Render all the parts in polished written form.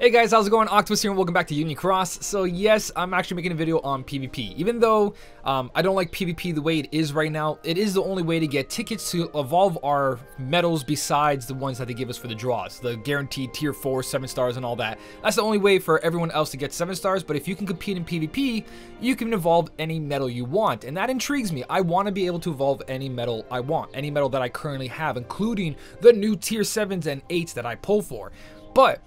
Hey guys, how's it going? Octopus here and welcome back to Union Cross. So yes, I'm actually making a video on PvP. Even though I don't like PvP the way it is right now, it is the only way to get tickets to evolve our medals besides the ones that they give us for the draws. The guaranteed tier 4, 7 stars and all that. That's the only way for everyone else to get 7 stars, but if you can compete in PvP, you can evolve any medal you want. And that intrigues me. I want to be able to evolve any medal I want. Any medal that I currently have, including the new tier 7s and 8s that I pull for. But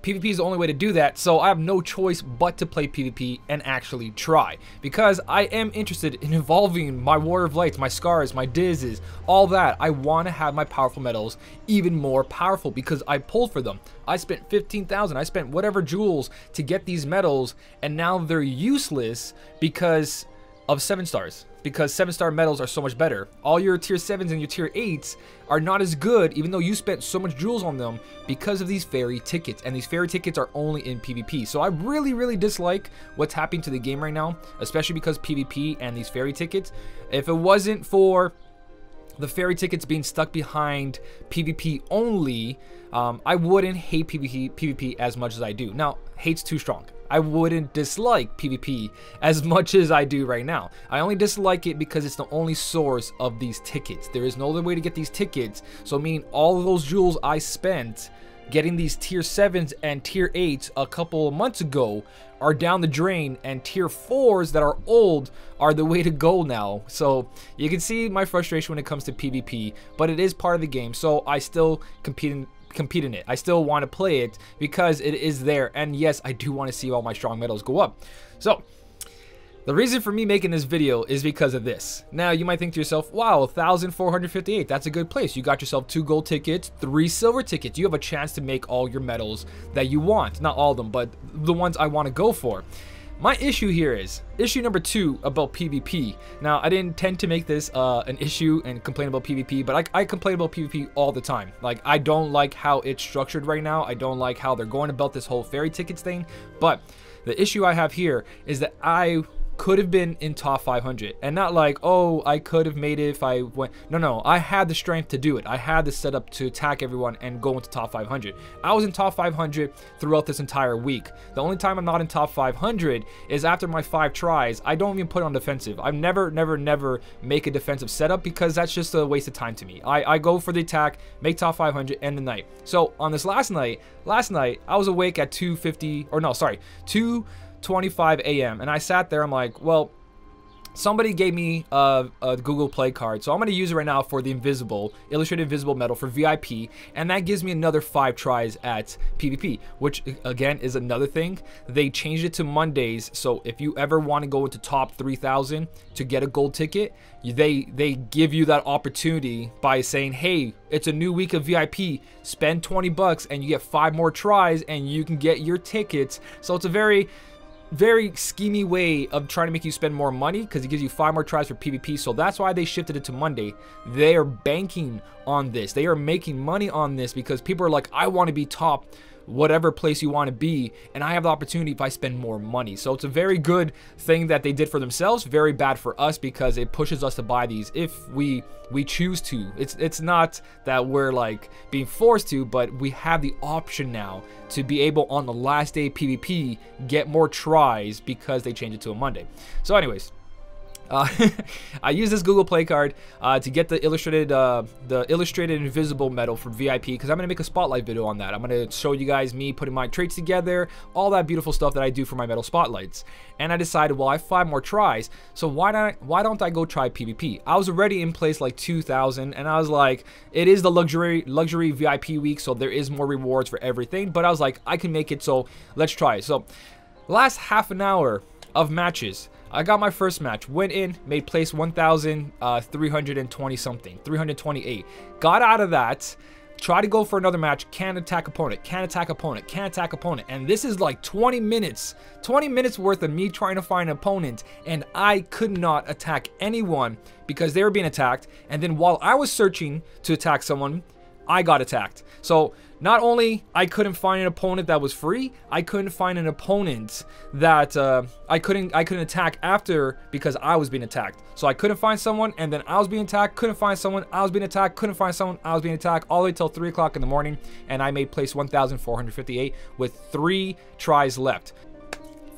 PvP is the only way to do that, so I have no choice but to play PvP and actually try. Because I am interested in evolving my Warrior of Lights, my Scars, my Dizzes, all that. I want to have my powerful medals even more powerful because I pulled for them. I spent 15,000, I spent whatever jewels to get these medals, and now they're useless because of 7 stars. Because 7-star medals are so much better. All your tier 7s and your tier 8s are not as good, even though you spent so much jewels on them, because of these fairy tickets. And these fairy tickets are only in PvP. So I really dislike what's happening to the game right now, especially because PvP and these fairy tickets. If it wasn't for the fairy tickets being stuck behind PvP only, I wouldn't hate PvP as much as I do. Now, hate's too strong. I wouldn't dislike PvP as much as I do right now. I only dislike it because it's the only source of these tickets. There is no other way to get these tickets, so meaning all of those jewels I spent getting these tier 7s and tier 8s a couple of months ago are down the drain, and tier 4s that are old are the way to go now. So you can see my frustration when it comes to PvP, but it is part of the game, so I still compete in it. I still want to play it because it is there, and yes, I do want to see all my strong medals go up. So the reason for me making this video is because of this. Now you might think to yourself, wow, 1,458, that's a good place. You got yourself 2 gold tickets, 3 silver tickets. You have a chance to make all your medals that you want. Not all of them, but the ones I want to go for. My issue here is issue number 2 about PvP. Now, I didn't intend to make this an issue and complain about PvP, but I complain about PvP all the time. Like, I don't like how it's structured right now. I don't like how they're going about this whole fairy tickets thing. But the issue I have here is that I could have been in top 500, and not like, oh, I could have made it if I went. No, I had the strength to do it. I had the setup to attack everyone and go into top 500. I was in top 500 throughout this entire week. The only time I'm not in top 500 is after my 5 tries. I don't even put on defensive. I never make a defensive setup because that's just a waste of time to me. I go for the attack, make top 500, end the night. So on this last night I was awake at 2:25 a.m. and I sat there. I'm like, well, somebody gave me a Google Play card, so I'm going to use it right now for the illustrated invisible medal for VIP, and that gives me another 5 tries at PvP, which again is another thing. They changed it to Mondays, so if you ever want to go into top 3,000 to get a gold ticket, they give you that opportunity by saying, hey, it's a new week of VIP, spend 20 bucks and you get 5 more tries and you can get your tickets. So it's a very schemy way of trying to make you spend more money because it gives you 5 more tries for PvP. So that's why they shifted it to Monday. They are banking on this. They are making money on this because people are like, I want to be top whatever place you want to be, and I have the opportunity if I spend more money. So it's a very good thing that they did for themselves, very bad for us because it pushes us to buy these if we choose to. It's not that we're like being forced to, but we have the option now to be able on the last day of PvP get more tries because they changed it to a Monday. So anyways, I use this Google Play card to get the illustrated invisible medal for VIP because I'm going to make a spotlight video on that. I'm going to show you guys me putting my traits together, all that beautiful stuff that I do for my medal spotlights. And I decided, well, I have 5 more tries, so why don't I go try PvP? I was already in place like 2,000, and I was like, it is the luxury VIP week, so there is more rewards for everything, but I was like, I can make it, so let's try it. So last half an hour of matches, I got my first match, went in, made place 1,320 something, 328. Got out of that, tried to go for another match, can't attack opponent, can't attack opponent, can't attack opponent. And this is like 20 minutes worth of me trying to find an opponent, and I could not attack anyone because they were being attacked. And then while I was searching to attack someone, I got attacked. So not only I couldn't find an opponent that was free, I couldn't find an opponent that I couldn't attack after because I was being attacked. So I couldn't find someone, and then I was being attacked, couldn't find someone, I was being attacked, couldn't find someone, I was being attacked, all the way till 3 o'clock in the morning, and I made place 1,458 with 3 tries left.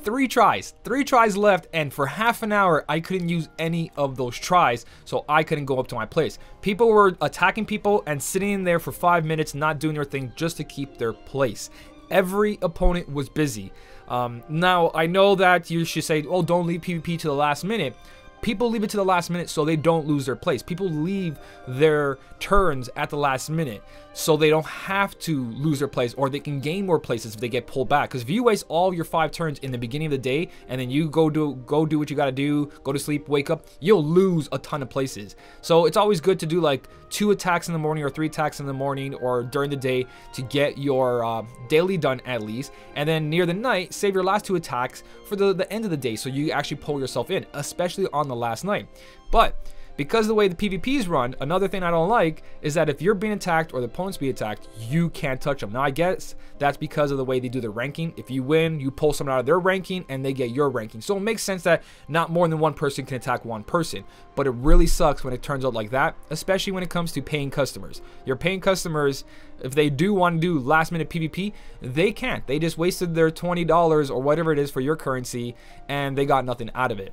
3 tries left, and for half an hour I couldn't use any of those tries, so I couldn't go up to my place. People were attacking people and sitting in there for 5 minutes not doing their thing just to keep their place. Every opponent was busy. Now I know that you should say, oh, don't leave PvP to the last minute. People leave it to the last minute so they don't lose their place. People leave their turns at the last minute so they don't have to lose their place, or they can gain more places if they get pulled back. Because if you waste all your 5 turns in the beginning of the day and then you go do what you gotta do, go to sleep, wake up, you'll lose a ton of places. So it's always good to do like 2 attacks in the morning or 3 attacks in the morning or during the day to get your daily done at least, and then near the night save your last 2 attacks for the end of the day so you actually pull yourself in, especially on the last night. But because of the way the PvPs run, another thing I don't like is that if you're being attacked or the opponent's being attacked, you can't touch them. Now I guess that's because of the way they do their ranking. If you win, you pull someone out of their ranking and they get your ranking. So it makes sense that not more than one person can attack one person. But it really sucks when it turns out like that, especially when it comes to paying customers. Your paying customers, if they do want to do last minute PvP, they can't. They just wasted their $20 or whatever it is for your currency and they got nothing out of it.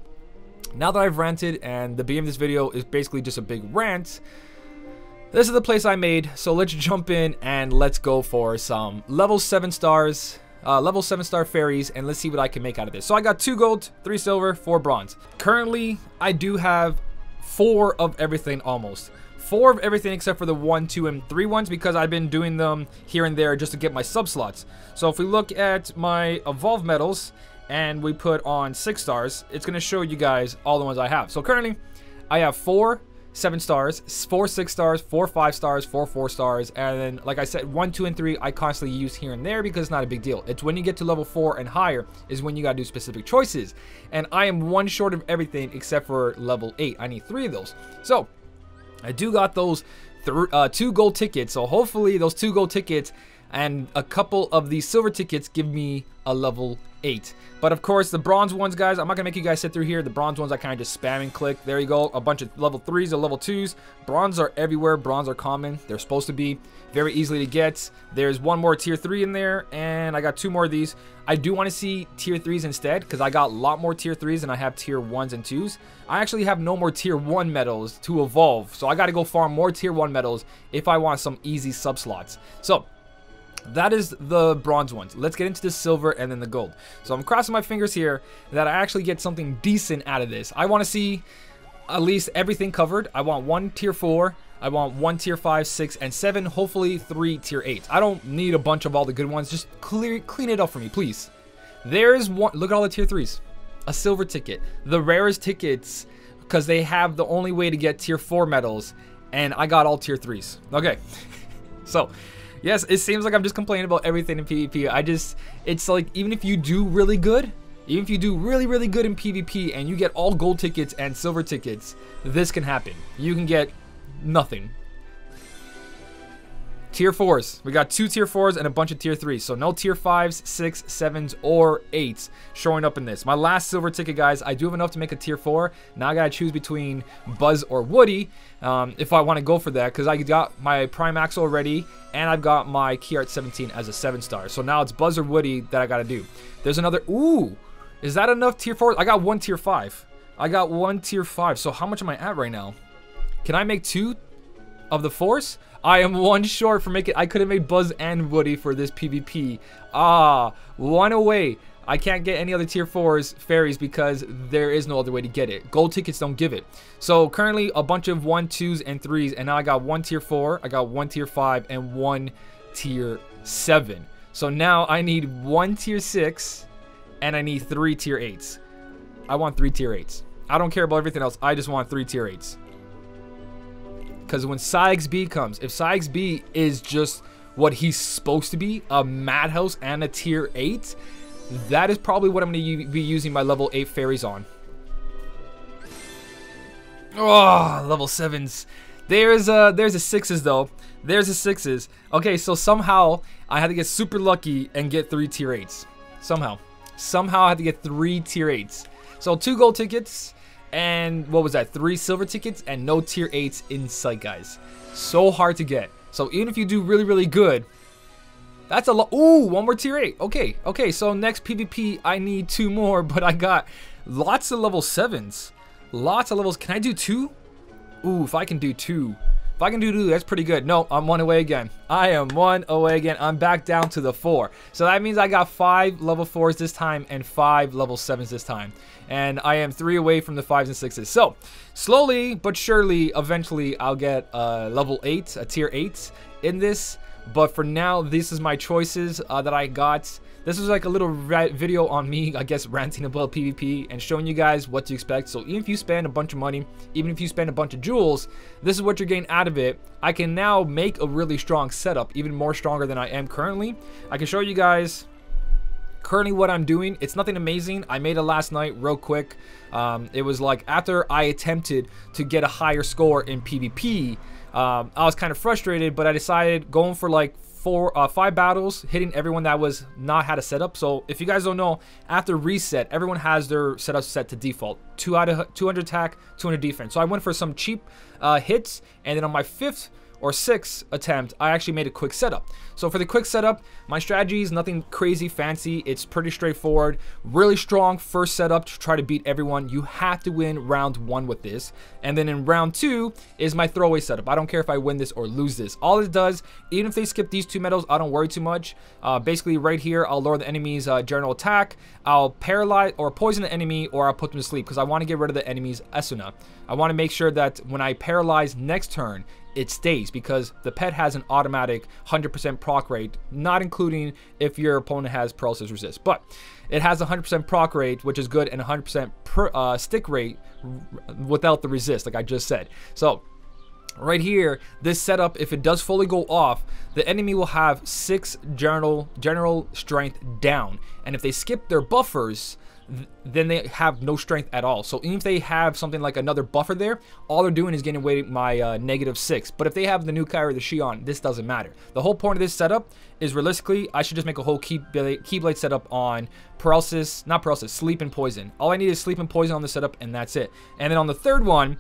Now that I've ranted, and the beginning of this video is basically just a big rant, this is the place I made, so let's jump in and let's go for some level 7 stars, level 7 star fairies, and let's see what I can make out of this. So I got 2 gold, 3 silver, 4 bronze. Currently, I do have 4 of everything almost. 4 of everything except for the 1, 2, and 3 ones because I've been doing them here and there just to get my sub slots. So if we look at my evolved medals, and we put on 6 stars, it's going to show you guys all the ones I have. So currently, I have 4 7 stars, 4 6 stars, 4 5 stars, 4 4 stars, and then, like I said, 1, 2, and 3 I constantly use here and there because it's not a big deal. It's when you get to level 4 and higher is when you got to do specific choices. And I am 1 short of everything except for level 8. I need 3 of those. So, I do got those 2 gold tickets. So hopefully those 2 gold tickets and a couple of these silver tickets give me a level 8. But of course the bronze ones, guys, I'm not gonna make you guys sit through here. The bronze ones I kind of just spam and click. There you go, a bunch of level 3s or level 2s. Bronze are everywhere. Bronze are common. They're supposed to be very easily to get. There's 1 more tier 3 in there, and I got 2 more of these. I do want to see tier 3s instead because I got a lot more tier 3s than I have tier 1s and 2s. I actually have no more tier 1 medals to evolve, so I got to go farm more tier 1 medals if I want some easy sub slots. So that is the bronze ones. Let's get into the silver and then the gold. So I'm crossing my fingers here that I actually get something decent out of this. I want to see at least everything covered. I want 1 tier 4. I want 1 tier 5, 6, and 7. Hopefully 3 tier 8s. I don't need a bunch of all the good ones. Just clean it up for me, please. There's one. Look at all the tier 3s. A silver ticket. The rarest tickets because they have the only way to get tier 4 medals. And I got all tier 3s. Okay. So yes, it seems like I'm just complaining about everything in PvP. It's like, even if you do really good, even if you do really good in PvP and you get all gold tickets and silver tickets, this can happen. You can get nothing. Tier 4s. We got 2 tier 4s and a bunch of tier 3s. So no tier 5s, 6, 7s, or 8s showing up in this. My last silver ticket, guys, I do have enough to make a tier 4. Now I gotta choose between Buzz or Woody if I want to go for that, because I got my Prime Max already and I've got my Key Art 17 as a 7 star. So now it's Buzz or Woody that I gotta do. There's another. Ooh, is that enough tier 4? I got 1 tier 5. I got 1 tier 5. So how much am I at right now? Can I make 2 of the 4s? I am 1 short for making. I could have made Buzz and Woody for this PvP. Ah, 1 away. I can't get any other tier 4s fairies because there is no other way to get it. Gold tickets don't give it. So currently a bunch of 1, 2s, and 3s, and now I got 1 tier 4, I got 1 tier 5, and 1 tier 7. So now I need 1 tier 6, and I need 3 tier 8s. I want 3 tier 8s. I don't care about everything else. I just want 3 tier 8s. Because when Sykes B comes, if Sykes B is just what he's supposed to be, a madhouse and a tier 8, that is probably what I'm going to be using my level 8 fairies on. Oh, level 7s. There's a sixes though. There's a sixes. Okay, so somehow I had to get super lucky and get 3 tier 8s. Somehow I had to get 3 tier 8s. So 2 gold tickets and what was that? 3 silver tickets and no tier 8s in sight, guys. So hard to get. So even if you do really, really good, that's a lot. Ooh, 1 more tier 8. Okay, so next PvP, I need 2 more, but I got lots of level 7s. Lots of levels. Can I do 2? Ooh, if I can do 2. If I can do 2, that's pretty good. No, I'm 1 away again. I am 1 away again. I'm back down to the 4. So that means I got 5 level 4s this time and 5 level 7s this time. And I am 3 away from the 5s and 6s. So slowly but surely, eventually, I'll get level 8, a tier 8 in this. But for now, this is my choices that I got. This was like a little video on me, I guess, ranting about PvP and showing you guys what to expect. So even if you spend a bunch of money, even if you spend a bunch of jewels, this is what you're getting out of it. I can now make a really strong setup, even more stronger than I am currently. I can show you guys currently what I'm doing. It's nothing amazing. I made it last night real quick. It was like after I attempted to get a higher score in PvP, I was kind of frustrated, but I decided going for like 5 battles, hitting everyone that was not had a setup. So if you guys don't know, after reset, everyone has their setup set to default. 200 attack, 200 defense. So I went for some cheap hits, and then on my 5th or 6th attempt, I actually made a quick setup. So for the quick setup, my strategy is nothing crazy fancy. It's pretty straightforward. Really strong first setup to try to beat everyone. You have to win round 1 with this. And then in round 2 is my throwaway setup. I don't care if I win this or lose this. All it does, even if they skip these 2 medals, I don't worry too much. Basically right here, I'll lower the enemy's general attack. I'll paralyze or poison the enemy, or I'll put them to sleep because I want to get rid of the enemy's Esuna. I want to make sure that when I paralyze next turn, it stays, because the pet has an automatic 100% proc rate, not including if your opponent has paralysis resist, but it has a 100% proc rate, which is good, and 100% stick rate without the resist, like I just said. So right here, this setup, if it does fully go off, the enemy will have 6 general strength down, and if they skip their buffers, then they have no strength at all. So even if they have something like another buffer there, all they're doing is getting away my -6. But if they have the new Kyrie, the Shion, this doesn't matter. The whole point of this setup is, realistically, I should just make a whole Keyblade setup on sleep and poison. All I need is sleep and poison on the setup, and that's it. And then on the third one,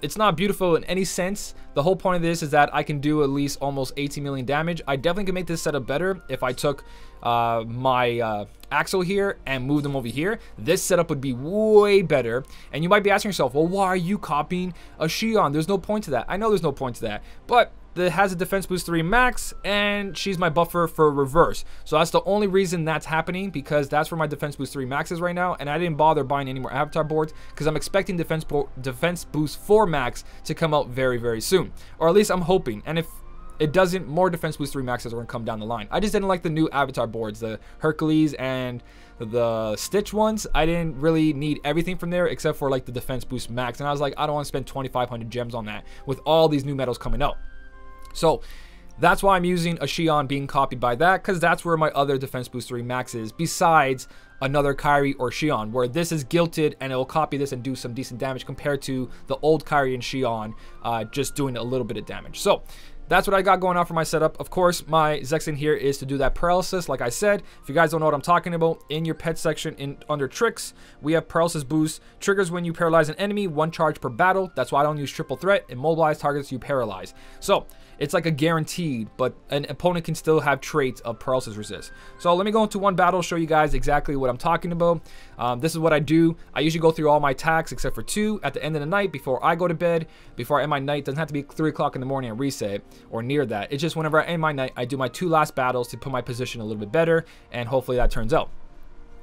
it's not beautiful in any sense. The whole point of this is that I can do at least almost 18 million damage. I definitely can make this setup better if I took my Axel here and moved them over here. This setup would be way better. And you might be asking yourself, well, why are you copying a Shion? There's no point to that. I know there's no point to that, but it has a defense boost 3 max, and she's my buffer for reverse. So that's the only reason that's happening, because that's where my defense boost 3 max is right now, and I didn't bother buying any more avatar boards because I'm expecting defense boost 4 max to come out very, very soon, or at least I'm hoping. And if it doesn't, more defense boost 3 maxes are going to come down the line. I just didn't like the new avatar boards, the Hercules and the Stitch ones. I didn't really need everything from there except for like the defense boost max, and I was like, I don't want to spend 2,500 gems on that with all these new medals coming out. So that's why I'm using a Shion being copied by that, because that's where my other defense boost 3 max is, besides another Kyrie or Shion, where this is guilted and it will copy this and do some decent damage compared to the old Kyrie and Shion just doing a little bit of damage. So that's what I got going on for my setup. Of course, my Zexin here is to do that paralysis. Like I said, if you guys don't know what I'm talking about, in your pet section under tricks, we have paralysis boost. Triggers when you paralyze an enemy, 1 charge per battle. That's why I don't use triple threat. Immobilize targets you paralyze. So it's like a guaranteed, but an opponent can still have traits of paralysis resist. So let me go into one battle, show you guys exactly what I'm talking about. This is what I do. I usually go through all my attacks except for 2 at the end of the night before I go to bed. Before I end my night, doesn't have to be 3 o'clock in the morning and reset or near that. It's just whenever I end my night, I do my 2 last battles to put my position a little bit better, and hopefully that turns out.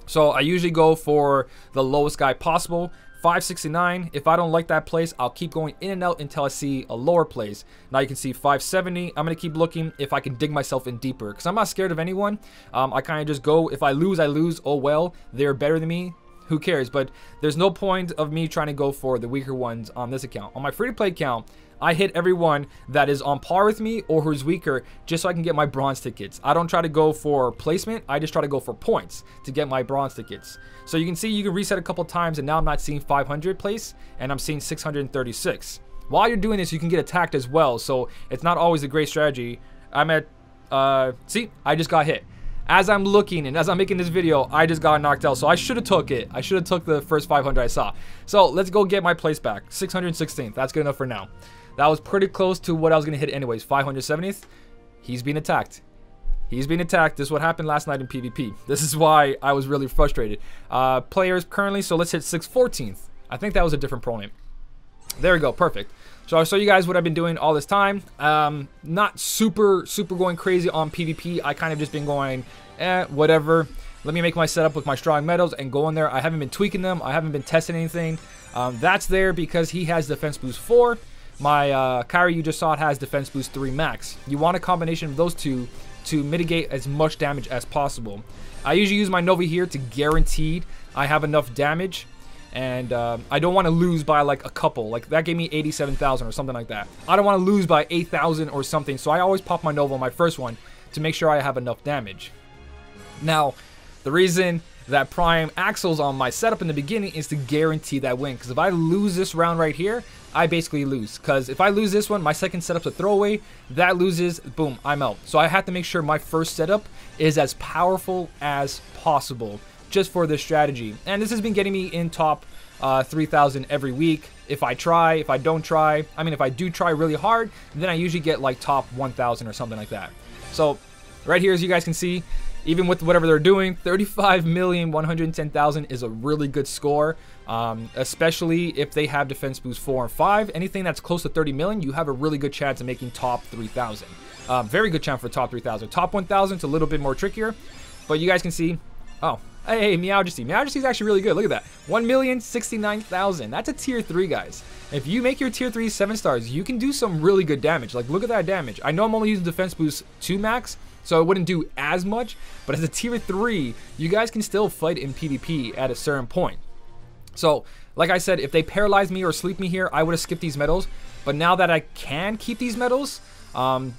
So I usually go for the lowest guy possible. 569. If I don't like that place, I'll keep going in and out until I see a lower place. Now you can see 570. I'm going to keep looking if I can dig myself in deeper, because I'm not scared of anyone. I kind of just go. If I lose, I lose. Oh well, they're better than me. Who cares? But there's no point of me trying to go for the weaker ones on this account. On my free-to-play account, I hit everyone that is on par with me or who's weaker, just so I can get my bronze tickets. I don't try to go for placement. I just try to go for points to get my bronze tickets. So you can see you can reset a couple times, and now I'm not seeing 500 place, and I'm seeing 636. while you're doing this, you can get attacked as well. So it's not always a great strategy. I'm at, see, I just got hit. As I'm looking and as I'm making this video, I just got knocked out. So I should have took it. I should have took the first 500 I saw. So let's go get my place back. 616th. That's good enough for now. That was pretty close to what I was going to hit anyways. 570th. He's being attacked. He's being attacked. This is what happened last night in PvP. This is why I was really frustrated. Players currently, so let's hit 614th. I think that was a different pro name. There we go. Perfect. So I'll show you guys what I've been doing all this time. Not super going crazy on PvP. I kind of just been going, whatever. Let me make my setup with my strong metals and go in there. I haven't been tweaking them. I haven't been testing anything. That's there because he has defense boost 4. My Kyrie you just saw it has defense boost 3 max. You want a combination of those two to mitigate as much damage as possible. I usually use my Nova here to guarantee I have enough damage. And I don't want to lose by like a couple. Like that gave me 87,000 or something like that. I don't want to lose by 8,000 or something. So I always pop my Nova on my first one to make sure I have enough damage. Now, the reason that Prime Axle's on my setup in the beginning is to guarantee that win. Because if I lose this round right here, I basically lose. Because if I lose this one, my second setup's a throwaway. That loses, boom, I'm out. So I have to make sure my first setup is as powerful as possible. Just for this strategy, and this has been getting me in top 3,000 every week. If I try, if I don't try, I mean if I do try really hard, then I usually get like top 1,000 or something like that. So right here, as you guys can see, even with whatever they're doing, 35,110,000 is a really good score, especially if they have defense boost 4 and 5. Anything that's close to 30 million, you have a really good chance of making top 3,000. Very good chance for top 3,000. Top 1,000 is a little bit more trickier, but you guys can see, oh, hey, Meowjesty. Meowjesty is actually really good. Look at that. 1,069,000. That's a tier 3, guys. If you make your tier 3 7 stars, you can do some really good damage. Like, look at that damage. I know I'm only using defense boost 2 max, so it wouldn't do as much. But as a tier 3, you guys can still fight in PvP at a certain point. So, like I said, if they paralyze me or sleep me here, I would have skipped these medals. But now that I can keep these medals, my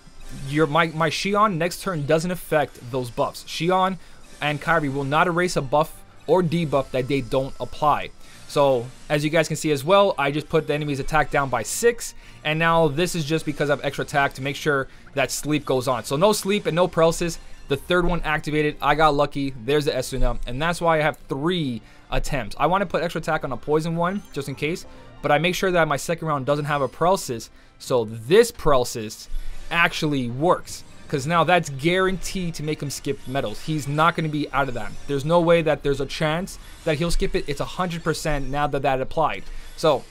Xion next turn doesn't affect those buffs. Xion and Kyrie will not erase a buff or debuff that they don't apply. So as you guys can see as well, I just put the enemy's attack down by 6, and now this is just because I have extra attack to make sure that sleep goes on. So no sleep and no paralysis. The third one activated. I got lucky. There's the Esuna, and that's why I have 3 attempts. I want to put extra attack on a poison one just in case, but I make sure that my second round doesn't have a paralysis, so this paralysis actually works. Because now that's guaranteed to make him skip medals. He's not going to be out of that. There's no way that there's a chance that he'll skip it. It's 100% now that that applied. So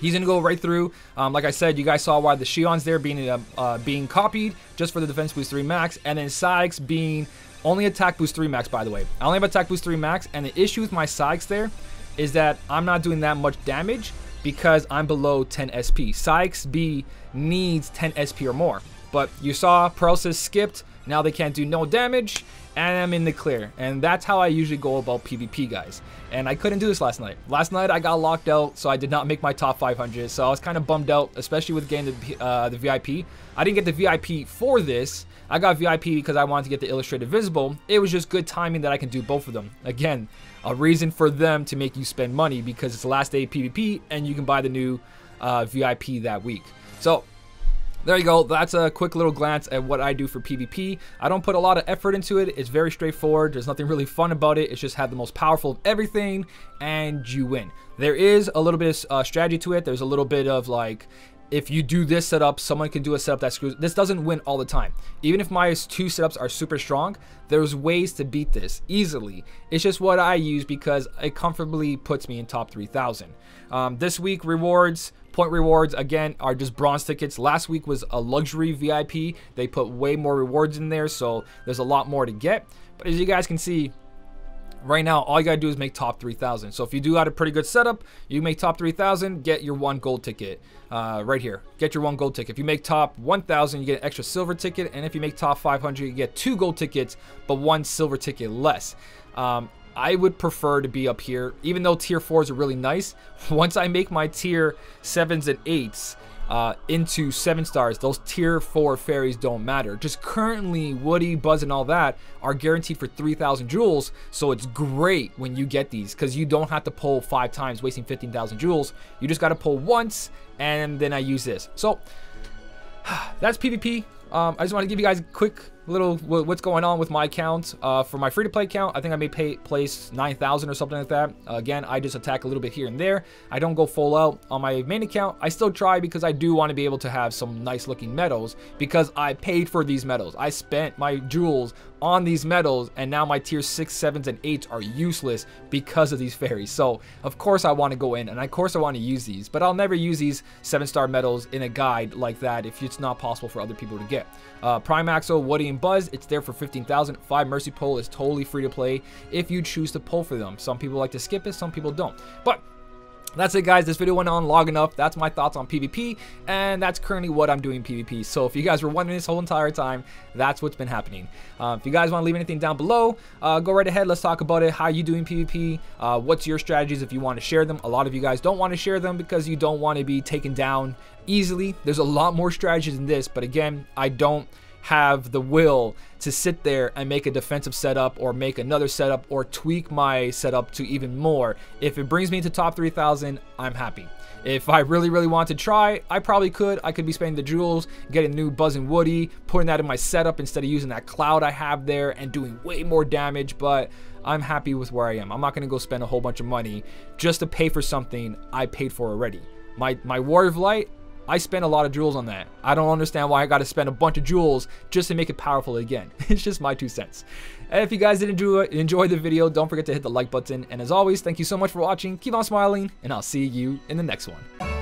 he's going to go right through. Like I said, you guys saw why the Xion's there being copied just for the defense boost 3 max. And then Sykes being only attack boost 3 max, by the way. I only have attack boost 3 max. And the issue with my Sykes there is that I'm not doing that much damage because I'm below 10 SP. Sykes B needs 10 SP or more. But you saw paralysis skipped, now they can't do no damage, and I'm in the clear. And that's how I usually go about PvP, guys. And I couldn't do this last night. Last night I got locked out, so I did not make my top 500. So I was kind of bummed out, especially with getting the VIP. I didn't get the VIP for this. I got VIP because I wanted to get the illustrated visible. It was just good timing that I can do both of them. Again, a reason for them to make you spend money because it's the last day of PvP, and you can buy the new VIP that week. So there you go. That's a quick little glance at what I do for PvP. I don't put a lot of effort into it. It's very straightforward. There's nothing really fun about it. It's just have the most powerful of everything and you win. There is a little bit of strategy to it. There's a little bit of like, if you do this setup, someone can do a setup that screws. This doesn't win all the time. Even if my 2 setups are super strong, there's ways to beat this easily. It's just what I use because it comfortably puts me in top 3,000. This week rewards, point rewards again are just bronze tickets. Last week was a luxury VIP. They put way more rewards in there, so there's a lot more to get. But as you guys can see, right now all you gotta do is make top 3,000. So if you do have a pretty good setup, you make top 3,000, get your 1 gold ticket right here. Get your 1 gold ticket. If you make top 1,000, you get an extra silver ticket, and if you make top 500, you get 2 gold tickets but 1 silver ticket less. I would prefer to be up here, even though tier 4s are really nice. Once I make my tier 7s and 8s, into 7 stars, those tier 4 fairies don't matter. Just currently Woody, Buzz, and all that are guaranteed for 3,000 jewels, so it's great when you get these because you don't have to pull 5 times wasting 15,000 jewels. You just got to pull once, and then I use this. So that's PvP. I just want to give you guys a quick little what's going on with my account. For my free-to-play account, I think I may place 9,000 or something like that. Again, I just attack a little bit here and there. I don't go full out. On my main account, I still try because I do want to be able to have some nice looking medals because I paid for these medals. I spent my jewels on these medals, and now my tier 6, 7s, and 8s are useless because of these fairies. So of course I want to go in, and of course I want to use these, but I'll never use these 7-star medals in a guide like that if it's not possible for other people to get. Primaxo, Woody, and Buzz, it's there for 15,000. 5 Mercy Pull is totally free to play if you choose to pull for them. Some people like to skip it, some people don't. But that's it, guys. This video went on long enough. That's my thoughts on PvP, and that's currently what I'm doing PvP. So if you guys were wondering this whole entire time, that's what's been happening. If you guys want to leave anything down below, go right ahead. Let's talk about it. How you doing PvP? What's your strategies if you want to share them? A lot of you guys don't want to share them because you don't want to be taken down easily. There's a lot more strategies than this, but again, I don't have the will to sit there and make a defensive setup or make another setup or tweak my setup to even more. If it brings me to top 3,000, I'm happy. If I really want to try, I probably could. I could be spending the jewels, getting new Buzz and Woody, putting that in my setup instead of using that cloud I have there and doing way more damage, but I'm happy with where I am. I'm not going to go spend a whole bunch of money just to pay for something I paid for already. My Warrior of Light, I spent a lot of jewels on that. I don't understand why I got to spend a bunch of jewels just to make it powerful again. It's just my 2 cents. And if you guys did enjoy the video, don't forget to hit the like button. And as always, thank you so much for watching. Keep on smiling, and I'll see you in the next one.